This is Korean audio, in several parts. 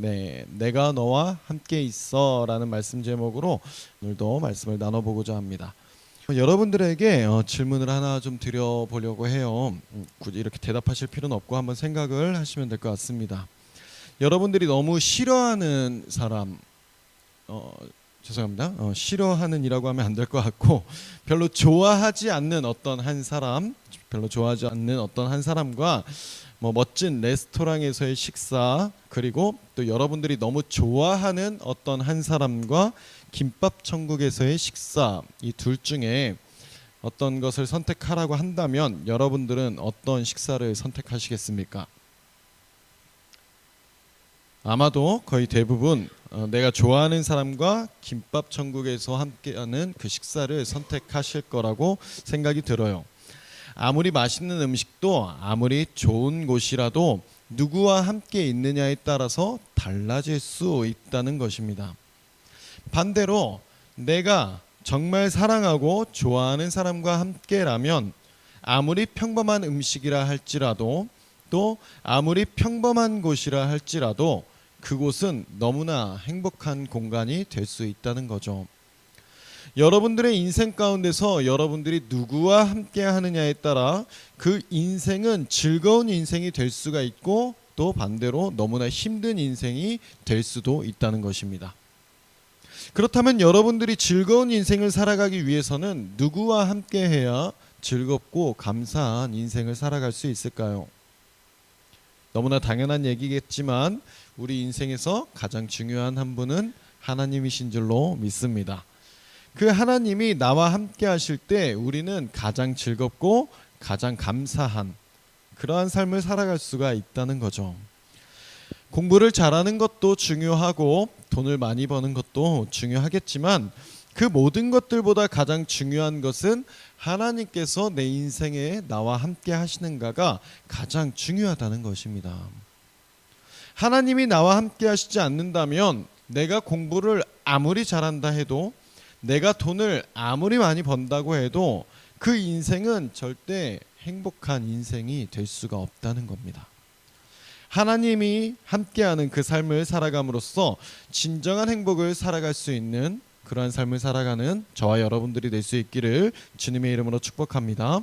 네, 내가 너와 함께 있어라는 말씀 제목으로 오늘도 말씀을 나눠보고자 합니다. 여러분들에게 질문을 하나 좀 드려보려고 해요. 굳이 이렇게 대답하실 필요는 없고 한번 생각을 하시면 될 것 같습니다. 여러분들이 너무 싫어하는 사람, 죄송합니다. 싫어하는이라고 하면 안 될 것 같고 별로 좋아하지 않는 어떤 한 사람, 별로 좋아하지 않는 어떤 한 사람과 멋진 레스토랑에서의 식사, 그리고 또 여러분들이 너무 좋아하는 어떤 한 사람과 김밥 천국에서의 식사, 이 둘 중에 어떤 것을 선택하라고 한다면 여러분들은 어떤 식사를 선택하시겠습니까? 아마도 거의 대부분 내가 좋아하는 사람과 김밥 천국에서 함께하는 그 식사를 선택하실 거라고 생각이 들어요. 아무리 맛있는 음식도 아무리 좋은 곳이라도 누구와 함께 있느냐에 따라서 달라질 수 있다는 것입니다. 반대로 내가 정말 사랑하고 좋아하는 사람과 함께라면 아무리 평범한 음식이라 할지라도 또 아무리 평범한 곳이라 할지라도 그곳은 너무나 행복한 공간이 될 수 있다는 거죠. 여러분들의 인생 가운데서 여러분들이 누구와 함께 하느냐에 따라 그 인생은 즐거운 인생이 될 수가 있고 또 반대로 너무나 힘든 인생이 될 수도 있다는 것입니다. 그렇다면 여러분들이 즐거운 인생을 살아가기 위해서는 누구와 함께 해야 즐겁고 감사한 인생을 살아갈 수 있을까요? 너무나 당연한 얘기겠지만 우리 인생에서 가장 중요한 한 분은 하나님이신 줄로 믿습니다. 그 하나님이 나와 함께 하실 때 우리는 가장 즐겁고 가장 감사한 그러한 삶을 살아갈 수가 있다는 거죠. 공부를 잘하는 것도 중요하고 돈을 많이 버는 것도 중요하겠지만 그 모든 것들보다 가장 중요한 것은 하나님께서 내 인생에 나와 함께 하시는가가 가장 중요하다는 것입니다. 하나님이 나와 함께 하시지 않는다면 내가 공부를 아무리 잘한다 해도 내가 돈을 아무리 많이 번다고 해도 그 인생은 절대 행복한 인생이 될 수가 없다는 겁니다. 하나님이 함께하는 그 삶을 살아감으로써 진정한 행복을 살아갈 수 있는 그러한 삶을 살아가는 저와 여러분들이 될 수 있기를 주님의 이름으로 축복합니다.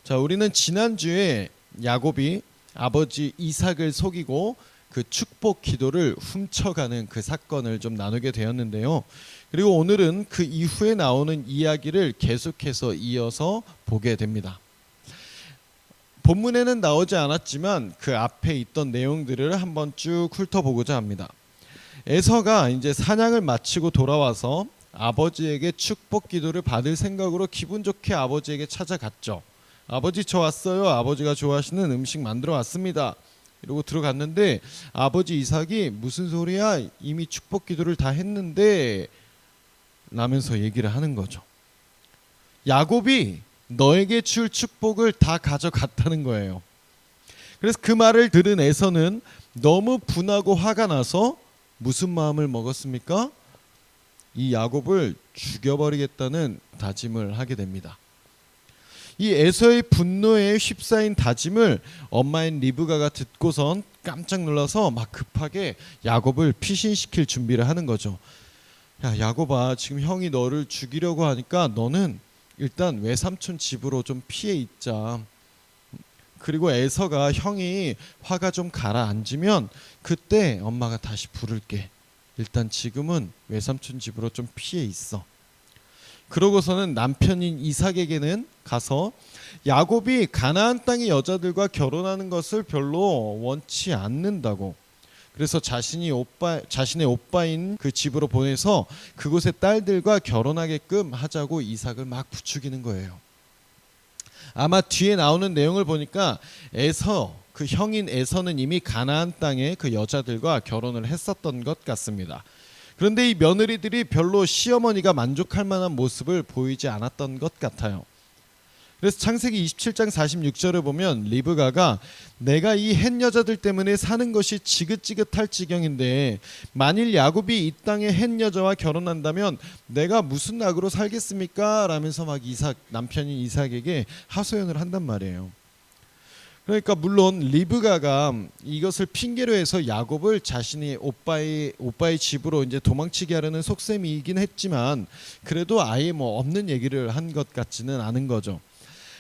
자, 우리는 지난주에 야곱이 아버지 이삭을 속이고 그 축복 기도를 훔쳐가는 그 사건을 좀 나누게 되었는데요. 그리고 오늘은 그 이후에 나오는 이야기를 계속해서 이어서 보게 됩니다. 본문에는 나오지 않았지만 그 앞에 있던 내용들을 한번 쭉 훑어보고자 합니다. 에서가 이제 사냥을 마치고 돌아와서 아버지에게 축복 기도를 받을 생각으로 기분 좋게 아버지에게 찾아갔죠. 아버지, 저 왔어요. 아버지가 좋아하시는 음식 만들어 왔습니다. 이러고 들어갔는데 아버지 이삭이 무슨 소리야? 이미 축복 기도를 다 했는데 라면서 얘기를 하는 거죠. 야곱이 너에게 줄 축복을 다 가져갔다는 거예요. 그래서 그 말을 들은 에서는 너무 분하고 화가 나서 무슨 마음을 먹었습니까? 이 야곱을 죽여버리겠다는 다짐을 하게 됩니다. 이 에서의 분노에 휩싸인 다짐을 엄마인 리브가가 듣고선 깜짝 놀라서 막 급하게 야곱을 피신시킬 준비를 하는 거죠. 야, 야곱아, 지금 형이 너를 죽이려고 하니까 너는 일단 외삼촌 집으로 좀 피해 있자. 그리고 에서가 형이 화가 좀 가라앉으면 그때 엄마가 다시 부를게. 일단 지금은 외삼촌 집으로 좀 피해 있어. 그러고서는 남편인 이삭에게는 가서 야곱이 가나안 땅의 여자들과 결혼하는 것을 별로 원치 않는다고, 그래서 자신의 오빠인 그 집으로 보내서 그곳의 딸들과 결혼하게끔 하자고 이삭을 막 부추기는 거예요. 아마 뒤에 나오는 내용을 보니까 그 형인 에서는 이미 가나안 땅의 그 여자들과 결혼을 했었던 것 같습니다. 그런데 이 며느리들이 별로 시어머니가 만족할 만한 모습을 보이지 않았던 것 같아요. 그래서 창세기 27장 46절을 보면 리브가가 내가 이 햇 여자들 때문에 사는 것이 지긋지긋할 지경인데 만일 야곱이 이 땅의 햇 여자와 결혼한다면 내가 무슨 낙으로 살겠습니까? 라면서 막 남편인 이삭에게 하소연을 한단 말이에요. 그러니까 물론 리브가가 이것을 핑계로 해서 야곱을 자신이 오빠의 집으로 이제 도망치게 하려는 속셈이긴 했지만 그래도 아예 뭐 없는 얘기를 한 것 같지는 않은 거죠.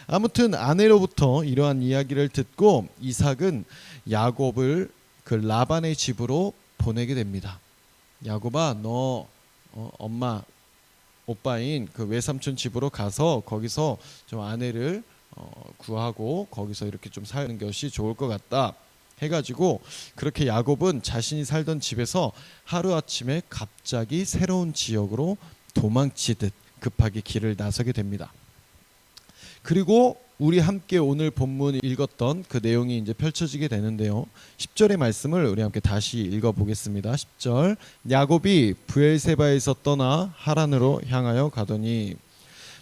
아무튼 아내로부터 이러한 이야기를 듣고 이삭은 야곱을 그 라반의 집으로 보내게 됩니다. 야곱아, 너 엄마 오빠인 그 외삼촌 집으로 가서 거기서 좀 아내를 구하고 거기서 이렇게 좀 사는 것이 좋을 것 같다 해가지고 그렇게 야곱은 자신이 살던 집에서 하루아침에 갑자기 새로운 지역으로 도망치듯 급하게 길을 나서게 됩니다. 그리고 우리 함께 오늘 본문 읽었던 그 내용이 이제 펼쳐지게 되는데요. 10절의 말씀을 우리 함께 다시 읽어보겠습니다. 10절 야곱이 브엘세바에서 떠나 하란으로 향하여 가더니,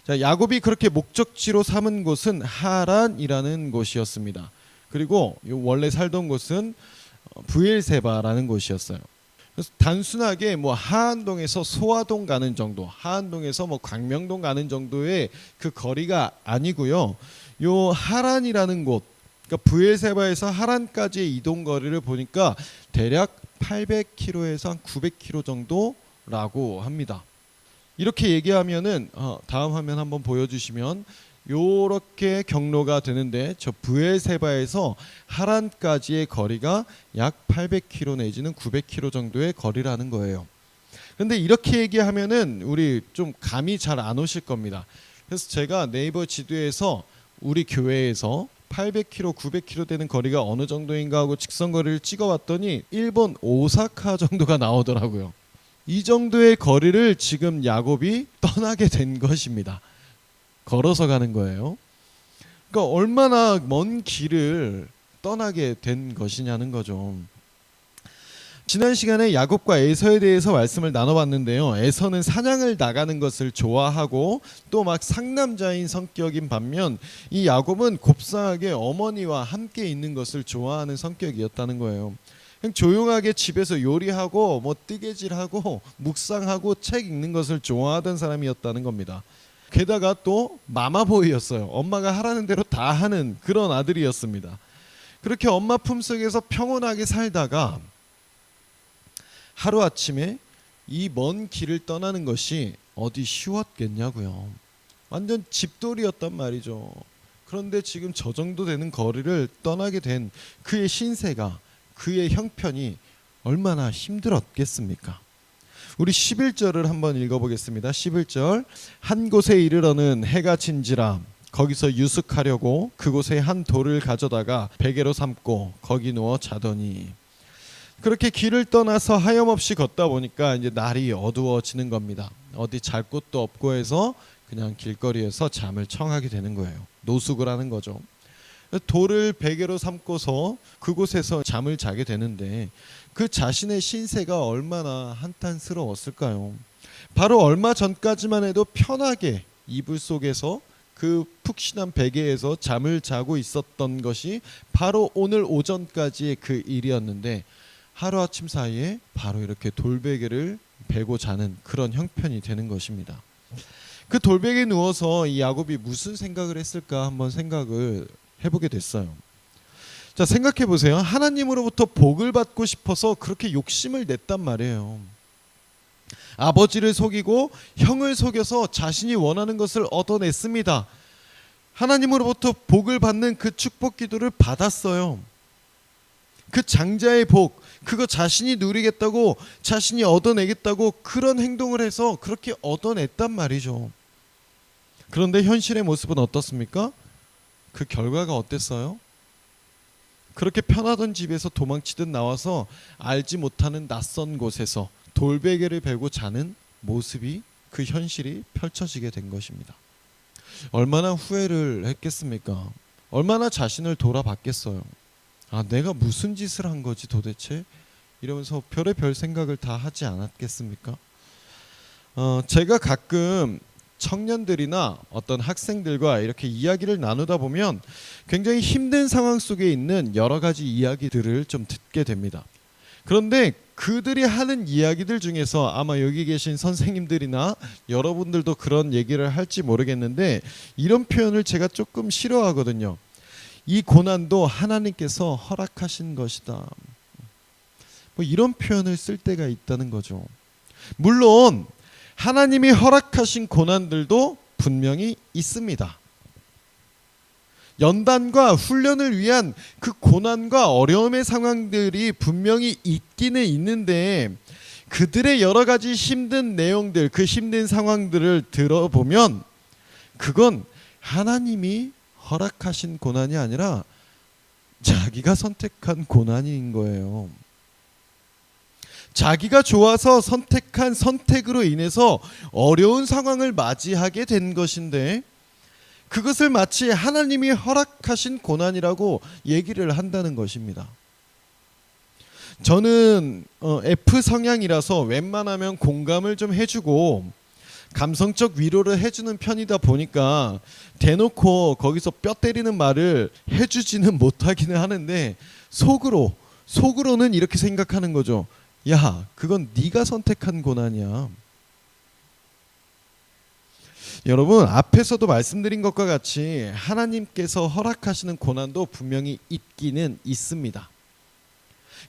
자, 야곱이 그렇게 목적지로 삼은 곳은 하란이라는 곳이었습니다. 그리고 원래 살던 곳은 브엘세바라는 곳이었어요. 그래서 단순하게 뭐 하안동에서 소화동 가는 정도, 하안동에서 뭐 광명동 가는 정도의 그 거리가 아니고요. 요 하란이라는 곳, 그러니까 브엘세바에서 하란까지의 이동 거리를 보니까 대략 800km에서 한 900km 정도라고 합니다. 이렇게 얘기하면은 다음 화면 한번 보여주시면 요렇게 경로가 되는데 저 브엘세바에서 하란까지의 거리가 약 800km 내지는 900km 정도의 거리라는 거예요. 그런데 이렇게 얘기하면은 우리 좀 감이 잘 안 오실 겁니다. 그래서 제가 네이버 지도에서 우리 교회에서 800km, 900km 되는 거리가 어느 정도인가 하고 직선거리를 찍어봤더니 일본 오사카 정도가 나오더라고요. 이 정도의 거리를 지금 야곱이 떠나게 된 것입니다. 걸어서 가는 거예요. 그러니까 얼마나 먼 길을 떠나게 된 것이냐는 거죠. 지난 시간에 야곱과 에서에 대해서 말씀을 나눠봤는데요. 에서는 사냥을 나가는 것을 좋아하고 또 막 상남자인 성격인 반면 이 야곱은 곱상하게 어머니와 함께 있는 것을 좋아하는 성격이었다는 거예요. 그냥 조용하게 집에서 요리하고 뭐 뜨개질하고 묵상하고 책 읽는 것을 좋아하던 사람이었다는 겁니다. 게다가 또 마마보이였어요. 엄마가 하라는 대로 다 하는 그런 아들이었습니다. 그렇게 엄마 품속에서 평온하게 살다가 하루아침에 이 먼 길을 떠나는 것이 어디 쉬웠겠냐고요. 완전 집돌이였단 말이죠. 그런데 지금 저 정도 되는 거리를 떠나게 된 그의 신세가, 그의 형편이 얼마나 힘들었겠습니까? 우리 11절을 한번 읽어보겠습니다. 11절 한 곳에 이르러는 해가 진지라 거기서 유숙하려고 그곳에 한 돌을 가져다가 베개로 삼고 거기 누워 자더니, 그렇게 길을 떠나서 하염없이 걷다 보니까 이제 날이 어두워지는 겁니다. 어디 잘 곳도 없고 해서 그냥 길거리에서 잠을 청하게 되는 거예요. 노숙을 하는 거죠. 돌을 베개로 삼고서 그곳에서 잠을 자게 되는데 그 자신의 신세가 얼마나 한탄스러웠을까요? 바로 얼마 전까지만 해도 편하게 이불 속에서 그 푹신한 베개에서 잠을 자고 있었던 것이 바로 오늘 오전까지의 그 일이었는데 하루아침 사이에 바로 이렇게 돌베개를 베고 자는 그런 형편이 되는 것입니다. 그 돌베개에 누워서 이 야곱이 무슨 생각을 했을까 한번 생각을 해보게 됐어요. 자, 생각해 보세요. 하나님으로부터 복을 받고 싶어서 그렇게 욕심을 냈단 말이에요. 아버지를 속이고 형을 속여서 자신이 원하는 것을 얻어냈습니다. 하나님으로부터 복을 받는 그 축복 기도를 받았어요. 그 장자의 복, 그거 자신이 누리겠다고, 자신이 얻어내겠다고 그런 행동을 해서 그렇게 얻어냈단 말이죠. 그런데 현실의 모습은 어떻습니까? 그 결과가 어땠어요? 그렇게 편하던 집에서 도망치듯 나와서 알지 못하는 낯선 곳에서 돌베개를 베고 자는 모습이, 그 현실이 펼쳐지게 된 것입니다. 얼마나 후회를 했겠습니까? 얼마나 자신을 돌아봤겠어요. 아, 내가 무슨 짓을 한 거지 도대체? 이러면서 별의별 생각을 다 하지 않았겠습니까? 제가 가끔 청년들이나 어떤 학생들과 이렇게 이야기를 나누다 보면 굉장히 힘든 상황 속에 있는 여러 가지 이야기들을 좀 듣게 됩니다. 그런데 그들이 하는 이야기들 중에서 아마 여기 계신 선생님들이나 여러분들도 그런 얘기를 할지 모르겠는데 이런 표현을 제가 조금 싫어하거든요. 이 고난도 하나님께서 허락하신 것이다. 뭐 이런 표현을 쓸 때가 있다는 거죠. 물론 하나님이 허락하신 고난들도 분명히 있습니다. 연단과 훈련을 위한 그 고난과 어려움의 상황들이 분명히 있기는 있는데, 그들의 여러 가지 힘든 내용들, 그 힘든 상황들을 들어보면 그건 하나님이 허락하신 고난이 아니라 자기가 선택한 고난인 거예요. 자기가 좋아서 선택한 선택으로 인해서 어려운 상황을 맞이하게 된 것인데, 그것을 마치 하나님이 허락하신 고난이라고 얘기를 한다는 것입니다. 저는 F 성향이라서 웬만하면 공감을 좀 해주고 감성적 위로를 해주는 편이다 보니까 대놓고 거기서 뼈 때리는 말을 해주지는 못하기는 하는데, 속으로는 이렇게 생각하는 거죠. 야, 그건 네가 선택한 고난이야. 여러분, 앞에서도 말씀드린 것과 같이 하나님께서 허락하시는 고난도 분명히 있기는 있습니다.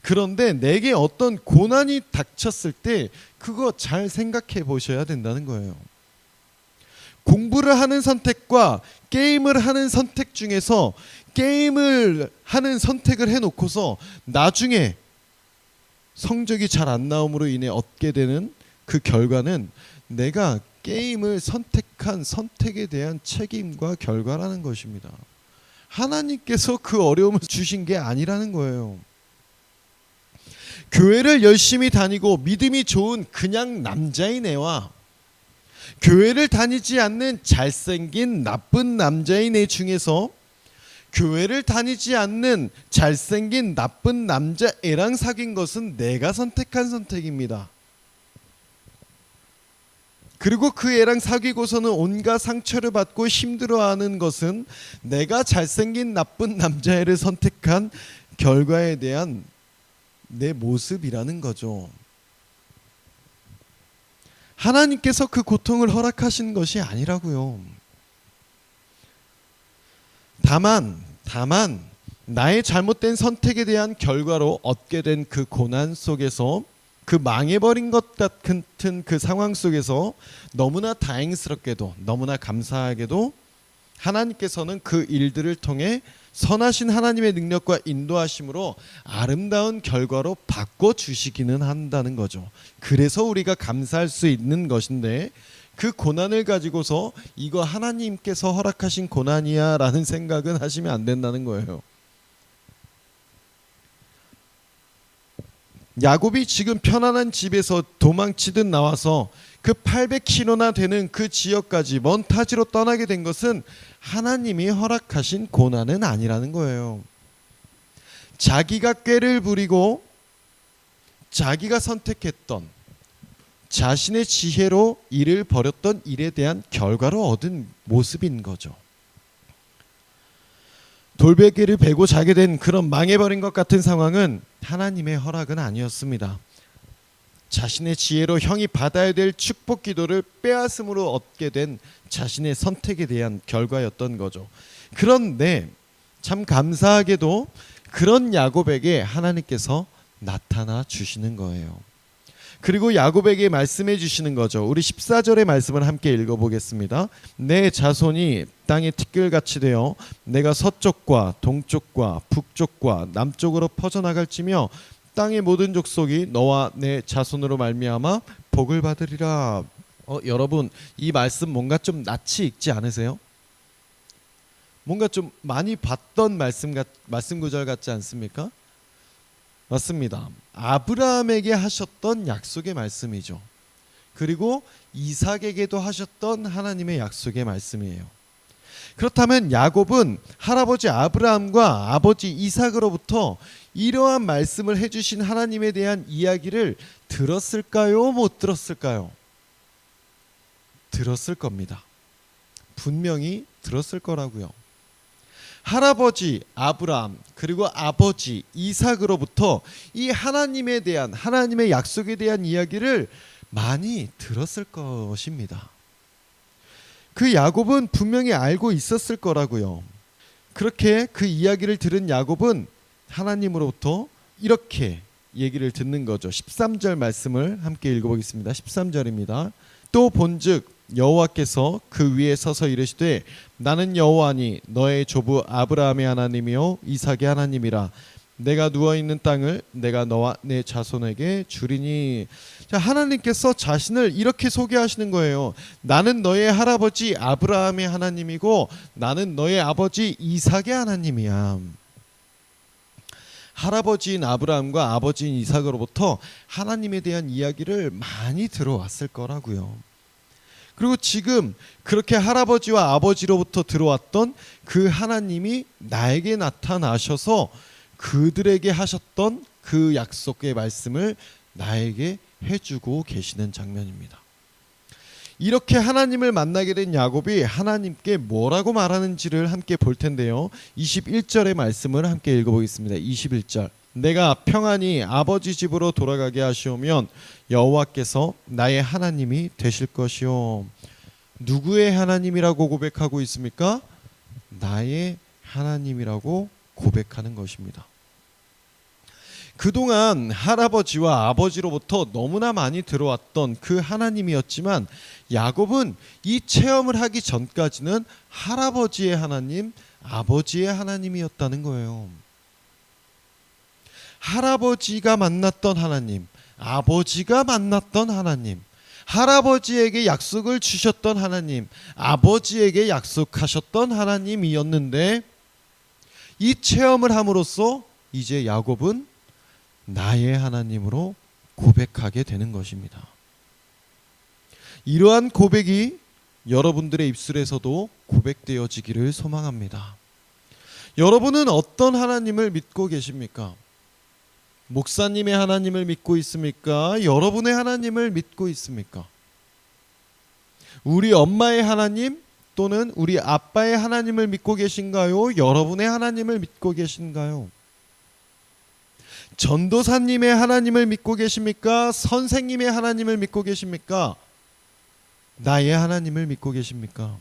그런데 내게 어떤 고난이 닥쳤을 때 그거 잘 생각해 보셔야 된다는 거예요. 공부를 하는 선택과 게임을 하는 선택 중에서 게임을 하는 선택을 해놓고서 나중에 성적이 잘 안 나옴으로 인해 얻게 되는 그 결과는 내가 게임을 선택한 선택에 대한 책임과 결과라는 것입니다. 하나님께서 그 어려움을 주신 게 아니라는 거예요. 교회를 열심히 다니고 믿음이 좋은 그냥 남자인 애와 교회를 다니지 않는 잘생긴 나쁜 남자인 애 중에서 교회를 다니지 않는 잘생긴 나쁜 남자애랑 사귄 것은 내가 선택한 선택입니다. 그리고 그 애랑 사귀고서는 온갖 상처를 받고 힘들어하는 것은 내가 잘생긴 나쁜 남자애를 선택한 결과에 대한 내 모습이라는 거죠. 하나님께서 그 고통을 허락하신 것이 아니라고요. 다만 나의 잘못된 선택에 대한 결과로 얻게 된 그 고난 속에서, 그 망해버린 것 같은 그 상황 속에서 너무나 다행스럽게도 너무나 감사하게도 하나님께서는 그 일들을 통해 선하신 하나님의 능력과 인도하심으로 아름다운 결과로 바꿔주시기는 한다는 거죠. 그래서 우리가 감사할 수 있는 것인데, 그 고난을 가지고서 이거 하나님께서 허락하신 고난이야 라는 생각은 하시면 안 된다는 거예요. 야곱이 지금 편안한 집에서 도망치듯 나와서 그 800km나 되는 그 지역까지 먼 타지로 떠나게 된 것은 하나님이 허락하신 고난은 아니라는 거예요. 자기가 꾀를 부리고 자기가 선택했던, 자신의 지혜로 일을 벌였던 일에 대한 결과로 얻은 모습인 거죠. 돌베개를 베고 자게 된 그런 망해버린 것 같은 상황은 하나님의 허락은 아니었습니다. 자신의 지혜로 형이 받아야 될 축복 기도를 빼앗음으로 얻게 된 자신의 선택에 대한 결과였던 거죠. 그런데 참 감사하게도 그런 야곱에게 하나님께서 나타나 주시는 거예요. 그리고 야곱에게 말씀해 주시는 거죠. 우리 14절의 말씀을 함께 읽어보겠습니다. 내 자손이 땅의 티끌같이 되어 내가 서쪽과 동쪽과 북쪽과 남쪽으로 퍼져나갈지며 땅의 모든 족속이 너와 내 자손으로 말미암아 복을 받으리라. 여러분, 이 말씀 뭔가 좀 낯이 익지 않으세요? 뭔가 좀 많이 봤던 말씀 구절 같지 않습니까? 맞습니다. 아브라함에게 하셨던 약속의 말씀이죠. 그리고 이삭에게도 하셨던 하나님의 약속의 말씀이에요. 그렇다면 야곱은 할아버지 아브라함과 아버지 이삭으로부터 이러한 말씀을 해주신 하나님에 대한 이야기를 들었을까요? 못 들었을까요? 들었을 겁니다. 분명히 들었을 거라고요. 할아버지 아브라함 그리고 아버지 이삭으로부터 이 하나님에 대한, 하나님의 약속에 대한 이야기를 많이 들었을 것입니다. 그 야곱은 분명히 알고 있었을 거라고요. 그렇게 그 이야기를 들은 야곱은 하나님으로부터 이렇게 얘기를 듣는 거죠. 13절 말씀을 함께 읽어보겠습니다. 13절입니다. 또 본즉 여호와께서 그 위에 서서 이르시되 나는 여호와니 너의 조부 아브라함의 하나님이요 이삭의 하나님이라. 내가 누워있는 땅을 내가 너와 내 자손에게 주리니. 자, 하나님께서 자신을 이렇게 소개하시는 거예요. 나는 너의 할아버지 아브라함의 하나님이고 나는 너의 아버지 이삭의 하나님이야. 할아버지인 아브라함과 아버지인 이삭으로부터 하나님에 대한 이야기를 많이 들어왔을 거라고요. 그리고 지금 그렇게 할아버지와 아버지로부터 들어왔던 그 하나님이 나에게 나타나셔서 그들에게 하셨던 그 약속의 말씀을 나에게 해주고 계시는 장면입니다. 이렇게 하나님을 만나게 된 야곱이 하나님께 뭐라고 말하는지를 함께 볼 텐데요. 21절의 말씀을 함께 읽어보겠습니다. 21절. 내가 평안히 아버지 집으로 돌아가게 하시오면 여호와께서 나의 하나님이 되실 것이요. 누구의 하나님이라고 고백하고 있습니까? 나의 하나님이라고 고백하는 것입니다. 그동안 할아버지와 아버지로부터 너무나 많이 들어왔던 그 하나님이었지만 야곱은 이 체험을 하기 전까지는 할아버지의 하나님, 아버지의 하나님이었다는 거예요. 할아버지가 만났던 하나님, 아버지가 만났던 하나님, 할아버지에게 약속을 주셨던 하나님, 아버지에게 약속하셨던 하나님이었는데 이 체험을 함으로써 이제 야곱은 나의 하나님으로 고백하게 되는 것입니다. 이러한 고백이 여러분들의 입술에서도 고백되어지기를 소망합니다. 여러분은 어떤 하나님을 믿고 계십니까? 목사님의 하나님을 믿고 있습니까? 여러분의 하나님을 믿고 있습니까? 우리 엄마의 하나님 또는 우리 아빠의 하나님을 믿고 계신가요? 여러분의 하나님을 믿고 계신가요? 전도사님의 하나님을 믿고 계십니까? 선생님의 하나님을 믿고 계십니까? 나의 하나님을 믿고 계십니까?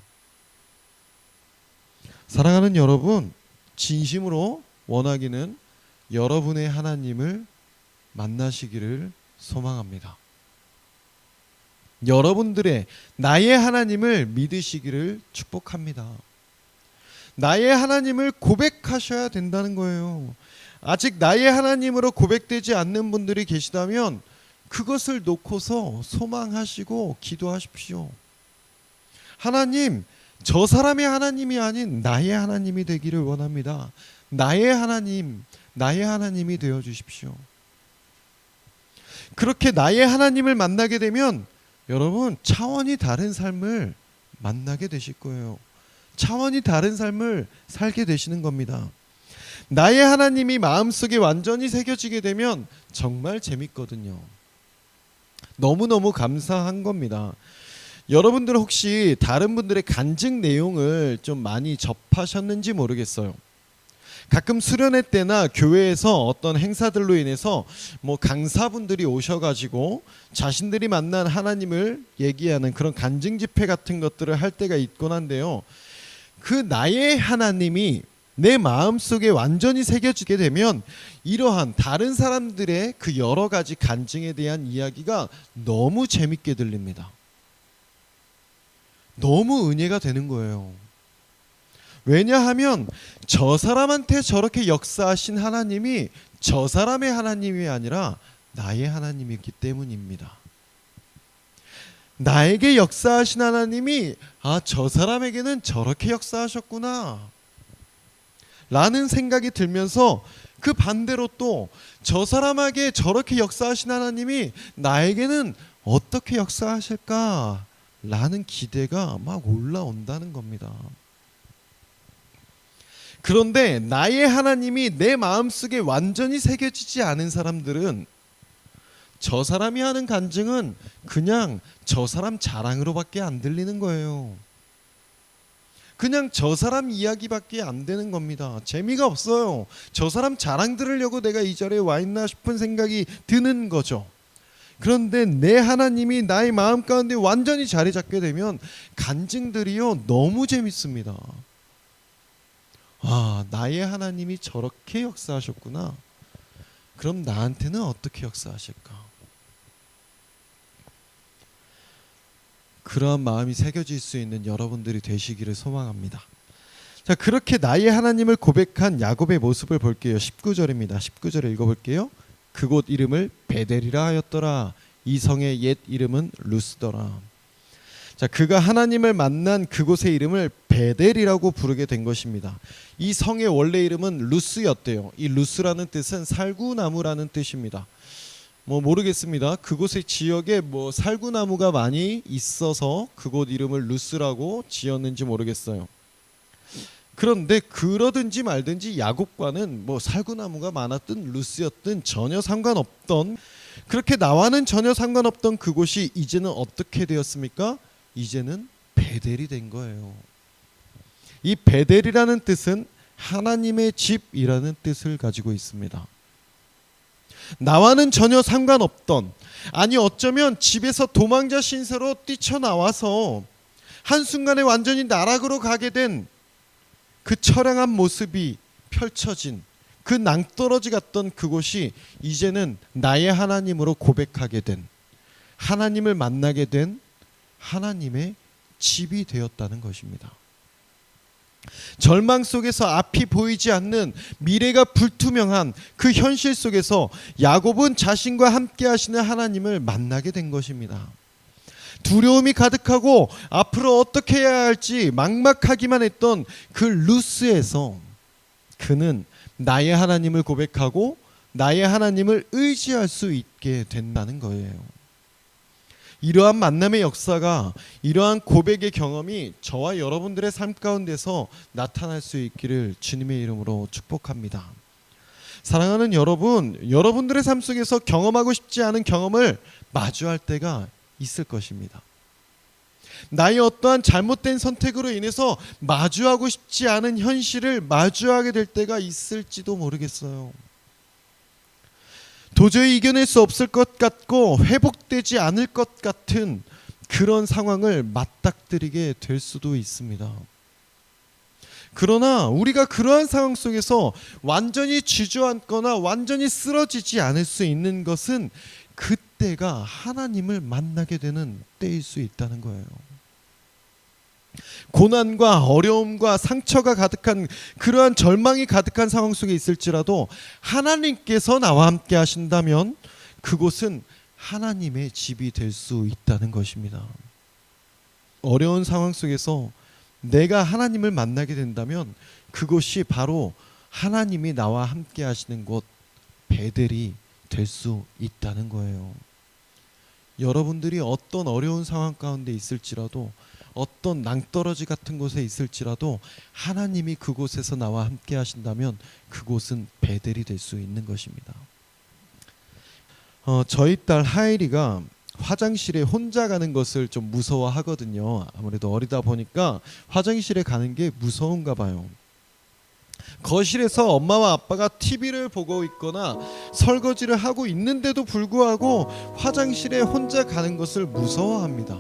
사랑하는 여러분, 진심으로 원하기는 여러분의 하나님을 만나시기를 소망합니다. 여러분들의 나의 하나님을 믿으시기를 축복합니다. 나의 하나님을 고백하셔야 된다는 거예요. 아직 나의 하나님으로 고백되지 않는 분들이 계시다면 그것을 놓고서 소망하시고 기도하십시오. 하나님, 저 사람의 하나님이 아닌 나의 하나님이 되기를 원합니다. 나의 하나님, 나의 하나님이 되어 주십시오. 그렇게 나의 하나님을 만나게 되면 여러분 차원이 다른 삶을 만나게 되실 거예요. 차원이 다른 삶을 살게 되시는 겁니다. 나의 하나님이 마음속에 완전히 새겨지게 되면 정말 재밌거든요. 너무너무 감사한 겁니다. 여러분들 혹시 다른 분들의 간증 내용을 좀 많이 접하셨는지 모르겠어요. 가끔 수련회 때나 교회에서 어떤 행사들로 인해서 강사분들이 오셔가지고 자신들이 만난 하나님을 얘기하는 그런 간증 집회 같은 것들을 할 때가 있곤 한데요. 그 나의 하나님이 내 마음속에 완전히 새겨지게 되면 이러한 다른 사람들의 그 여러 가지 간증에 대한 이야기가 너무 재밌게 들립니다. 너무 은혜가 되는 거예요. 왜냐하면 저 사람한테 저렇게 역사하신 하나님이 저 사람의 하나님이 아니라 나의 하나님이기 때문입니다. 나에게 역사하신 하나님이 저 사람에게는 저렇게 역사하셨구나 라는 생각이 들면서 그 반대로 또 저 사람에게 저렇게 역사하신 하나님이 나에게는 어떻게 역사하실까 라는 기대가 막 올라온다는 겁니다. 그런데 나의 하나님이 내 마음속에 완전히 새겨지지 않은 사람들은 저 사람이 하는 간증은 그냥 저 사람 자랑으로밖에 안 들리는 거예요. 그냥 저 사람 이야기밖에 안 되는 겁니다. 재미가 없어요. 저 사람 자랑 들으려고 내가 이 자리에 와 있나 싶은 생각이 드는 거죠. 그런데 내 하나님이 나의 마음 가운데 완전히 자리 잡게 되면 간증들이요 너무 재밌습니다. 나의 하나님이 저렇게 역사하셨구나. 그럼 나한테는 어떻게 역사하실까? 그러한 마음이 새겨질 수 있는 여러분들이 되시기를 소망합니다. 자, 그렇게 나의 하나님을 고백한 야곱의 모습을 볼게요. 19절입니다. 19절을 읽어볼게요. 그곳 이름을 베델이라 하였더라. 이 성의 옛 이름은 루스더라. 자, 그가 하나님을 만난 그곳의 이름을 베델이라고 부르게 된 것입니다. 이 성의 원래 이름은 루스였대요. 이 루스라는 뜻은 살구나무라는 뜻입니다. 모르겠습니다. 그곳의 지역에 살구나무가 많이 있어서 그곳 이름을 루스라고 지었는지 모르겠어요. 그런데 그러든지 말든지 야곱과는 살구나무가 많았든 루스였든 전혀 상관없던, 그렇게 나와는 전혀 상관없던 그곳이 이제는 어떻게 되었습니까? 이제는 베델이 된 거예요. 이 베델이라는 뜻은 하나님의 집이라는 뜻을 가지고 있습니다. 나와는 전혀 상관없던, 아니 어쩌면 집에서 도망자 신세로 뛰쳐나와서 한순간에 완전히 나락으로 가게 된 그 처량한 모습이 펼쳐진 그 낭떠러지 같던 그곳이 이제는 나의 하나님으로 고백하게 된, 하나님을 만나게 된 하나님의 집이 되었다는 것입니다. 절망 속에서 앞이 보이지 않는 미래가 불투명한 그 현실 속에서 야곱은 자신과 함께 하시는 하나님을 만나게 된 것입니다. 두려움이 가득하고 앞으로 어떻게 해야 할지 막막하기만 했던 그 루스에서 그는 나의 하나님을 고백하고 나의 하나님을 의지할 수 있게 된다는 거예요. 이러한 만남의 역사가, 이러한 고백의 경험이 저와 여러분들의 삶 가운데서 나타날 수 있기를 주님의 이름으로 축복합니다. 사랑하는 여러분, 여러분들의 삶 속에서 경험하고 싶지 않은 경험을 마주할 때가 있을 것입니다. 나의 어떠한 잘못된 선택으로 인해서 마주하고 싶지 않은 현실을 마주하게 될 때가 있을지도 모르겠어요. 도저히 이겨낼 수 없을 것 같고 회복되지 않을 것 같은 그런 상황을 맞닥뜨리게 될 수도 있습니다. 그러나 우리가 그러한 상황 속에서 완전히 주저앉거나 완전히 쓰러지지 않을 수 있는 것은 그때가 하나님을 만나게 되는 때일 수 있다는 거예요. 고난과 어려움과 상처가 가득한, 그러한 절망이 가득한 상황 속에 있을지라도 하나님께서 나와 함께 하신다면 그곳은 하나님의 집이 될 수 있다는 것입니다. 어려운 상황 속에서 내가 하나님을 만나게 된다면 그곳이 바로 하나님이 나와 함께 하시는 곳 베델이 될 수 있다는 거예요. 여러분들이 어떤 어려운 상황 가운데 있을지라도, 어떤 낭떠러지 같은 곳에 있을지라도 하나님이 그곳에서 나와 함께 하신다면 그곳은 베델이 될 수 있는 것입니다. 저희 딸 하일이가 화장실에 혼자 가는 것을 좀 무서워하거든요. 아무래도 어리다 보니까 화장실에 가는 게 무서운가 봐요. 거실에서 엄마와 아빠가 TV를 보고 있거나 설거지를 하고 있는데도 불구하고 화장실에 혼자 가는 것을 무서워합니다.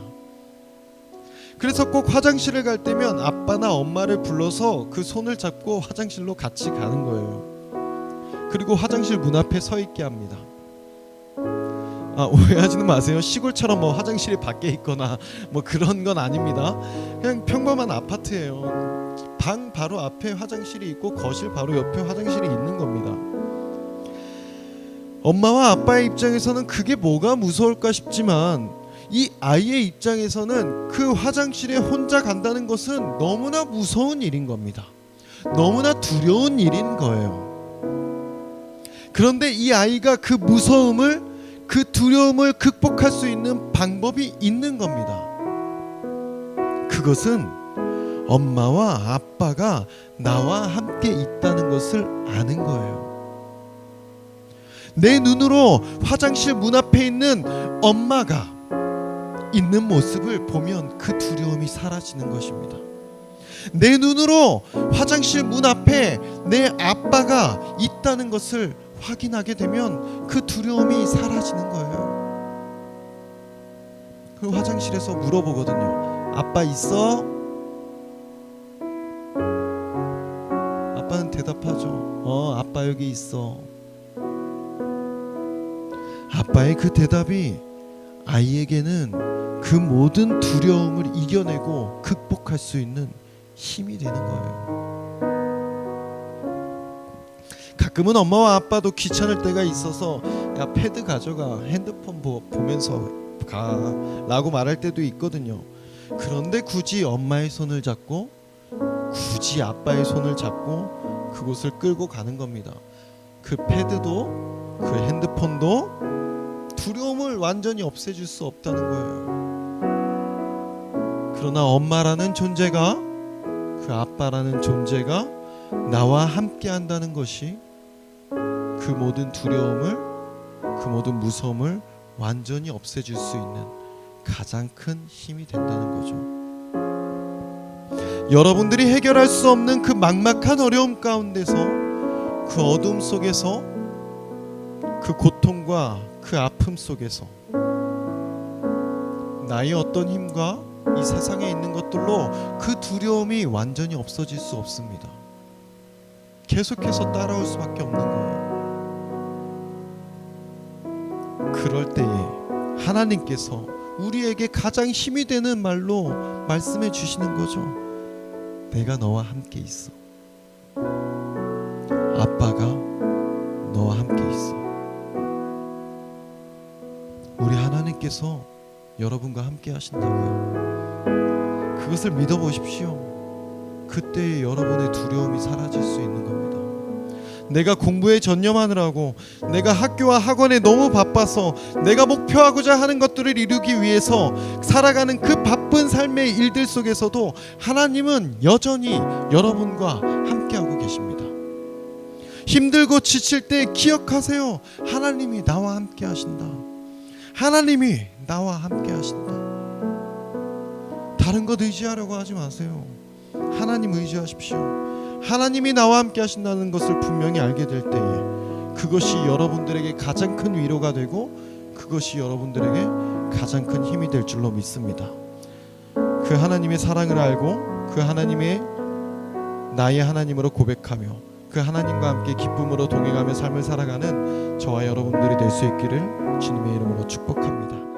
그래서 꼭 화장실을 갈 때면 아빠나 엄마를 불러서 그 손을 잡고 화장실로 같이 가는 거예요. 그리고 화장실 문 앞에 서 있게 합니다. 오해하지는 마세요. 시골처럼 화장실이 밖에 있거나 그런 건 아닙니다. 그냥 평범한 아파트예요. 방 바로 앞에 화장실이 있고 거실 바로 옆에 화장실이 있는 겁니다. 엄마와 아빠의 입장에서는 그게 뭐가 무서울까 싶지만 이 아이의 입장에서는 그 화장실에 혼자 간다는 것은 너무나 무서운 일인 겁니다. 너무나 두려운 일인 거예요. 그런데 이 아이가 그 무서움을, 그 두려움을 극복할 수 있는 방법이 있는 겁니다. 그것은 엄마와 아빠가 나와 함께 있다는 것을 아는 거예요. 내 눈으로 화장실 문 앞에 있는 엄마가 있는 모습을 보면 그 두려움이 사라지는 것입니다. 내 눈으로 화장실 문 앞에 내 아빠가 있다는 것을 확인하게 되면 그 두려움이 사라지는 거예요. 그 화장실에서 물어보거든요. 아빠 있어? 아빠는 대답하죠. 아빠 여기 있어. 아빠의 그 대답이 아이에게는 그 모든 두려움을 이겨내고 극복할 수 있는 힘이 되는 거예요. 가끔은 엄마와 아빠도 귀찮을 때가 있어서 야 패드 가져가, 핸드폰 보면서 가 라고 말할 때도 있거든요. 그런데 굳이 엄마의 손을 잡고 굳이 아빠의 손을 잡고 그곳을 끌고 가는 겁니다. 그 패드도 그 핸드폰도 두려움을 완전히 없애줄 수 없다는 거예요. 그러나 엄마라는 존재가, 그 아빠라는 존재가 나와 함께 한다는 것이 그 모든 두려움을, 그 모든 무서움을 완전히 없애줄 수 있는 가장 큰 힘이 된다는 거죠. 여러분들이 해결할 수 없는 그 막막한 어려움 가운데서, 그 어둠 속에서, 그 고통과 그 아픔 속에서 나의 어떤 힘과 이 세상에 있는 것들로 그 두려움이 완전히 없어질 수 없습니다. 계속해서 따라올 수밖에 없는 거예요. 그럴 때에 하나님께서 우리에게 가장 힘이 되는 말로 말씀해 주시는 거죠. 내가 너와 함께 있어. 아빠가 너와 함께 있어. 우리 하나님께서 여러분과 함께 하신다고요. 그것을 믿어보십시오. 그때의 여러분의 두려움이 사라질 수 있는 겁니다. 내가 공부에 전념하느라고, 내가 학교와 학원에 너무 바빠서 내가 목표하고자 하는 것들을 이루기 위해서 살아가는 그 바쁜 삶의 일들 속에서도 하나님은 여전히 여러분과 함께하고 계십니다. 힘들고 지칠 때 기억하세요. 하나님이 나와 함께 하신다. 하나님이 나와 함께 하신다. 다른 것 의지하려고 하지 마세요. 하나님 의지하십시오. 하나님이 나와 함께 하신다는 것을 분명히 알게 될 때에 그것이 여러분들에게 가장 큰 위로가 되고 그것이 여러분들에게 가장 큰 힘이 될 줄로 믿습니다. 그 하나님의 사랑을 알고 그 하나님의 나의 하나님으로 고백하며 그 하나님과 함께 기쁨으로 동행하며 삶을 살아가는 저와 여러분들이 될 수 있기를 주님의 이름으로 축복합니다.